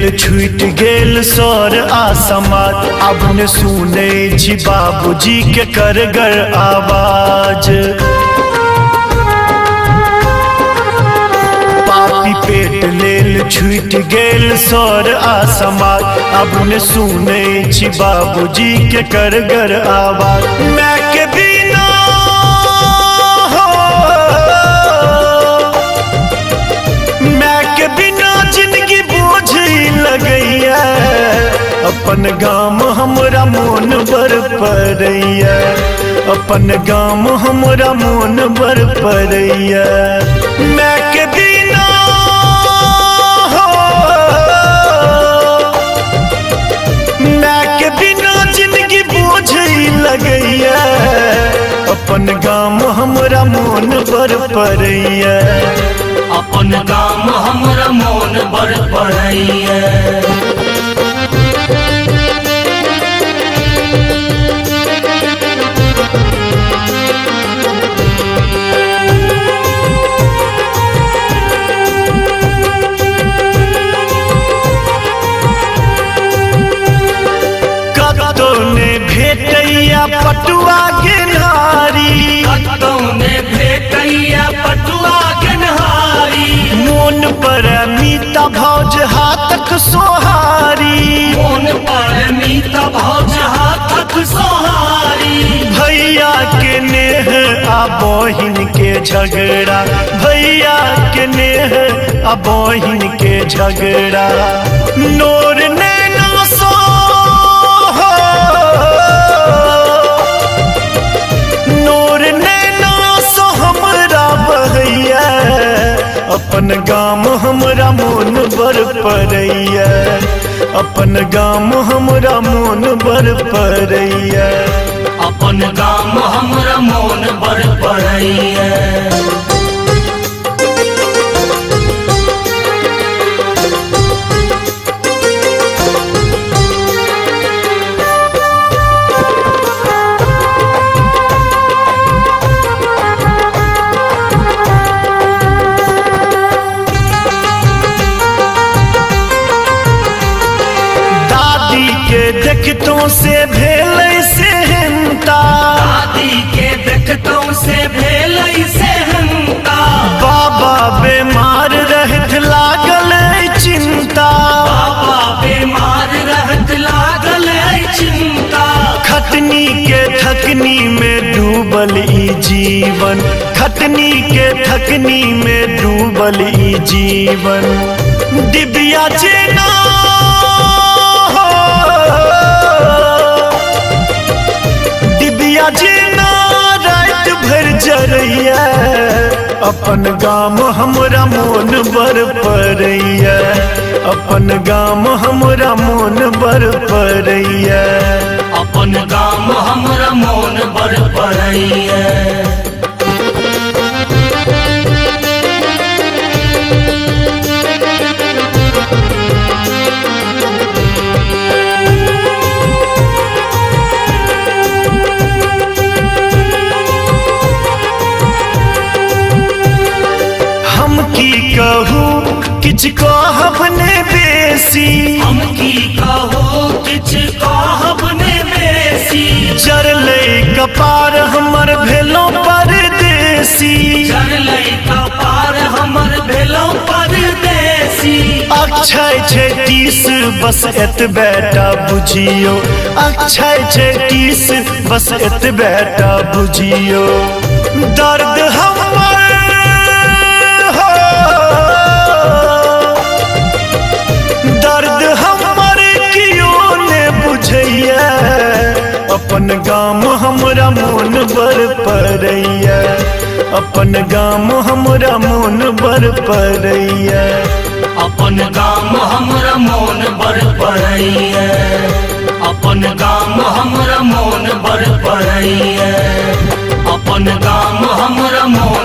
छूट गेल सर आसमात। अब न सुने छी बाबूजी के करगर आवाज। पापी पेट लेल छूट गेल सर आसमात। अब न सुने छी बाबूजी के करगर आवाज। मैं के बिना हो, मैं के बिना जिंदगी बोझ लगैया। अपन गाम हमरा मोन बर पड़ैया। अपन गाम हमरा मोन बर पड़ैया। मैं के बिना हो, मैं के बिना जिंदगी बोझ लगैया। अपन गाम हमरा मोन बर पड़ैया। अपन गाम हमरा मोन बर पड़ैया। कतौ ने भेटैया पटुआ गेनहारी। कतौ ने भेटैया पटुआ गेनहारी। मोन पर मीता भौज हाथक सोहारी। मोन पर मीता भौज हाथक सोहारी। भैया के नेह आ बहिन के झगड़ा। भैया के नेह आ बहिन के झगड़ा। नोर नैना सो हो, नोर नैना सो हमरा बहैया। अपन गाम हमरा मोन बर पड़ैया। अपन गाम हमरा मोन बर पड़ैया। अपन गाम हमरा मोन बर पड़ैया। देखतों से भेल सेहनता। दादी के देखतों से भेल सेहनता। बाबा बीमार रहत लागल चिंता। बाबा बीमार रहत लागल चिंता। खटनी के थकनी में डूबल ई जीवन। खटनी के थकनी में डूबल ई जीवन। दिव्या जेना जीना रात भर जरैया। अपन गाम हमरा मोन बर पड़ैया। अपन गाम हमरा मोन बर पड़ैया। अपन गाम हमरा मोन बर पड़ैया। कहूँ किछ कहब ने बेसी। हम की कहू किछ कहब ने बेसी। जरलै कपार हमर भेलौं परदेसी। जरलै कपार हमर भेलौं परदेसी। अक्षय छै 30 बस एतबेटा बुझियो। अक्षय छै 30 बस एतबेटा बुझियो। दर्द हमर अपन गाम हमरा मोन बर पड़ैया। अपन गाम हमरा मोन बर पड़ैया। अपन गाम हमरा मोन बर पड़ैया। अपन गाम हमरा मोन बर पड़ैया। अपन गाम हमरा मोन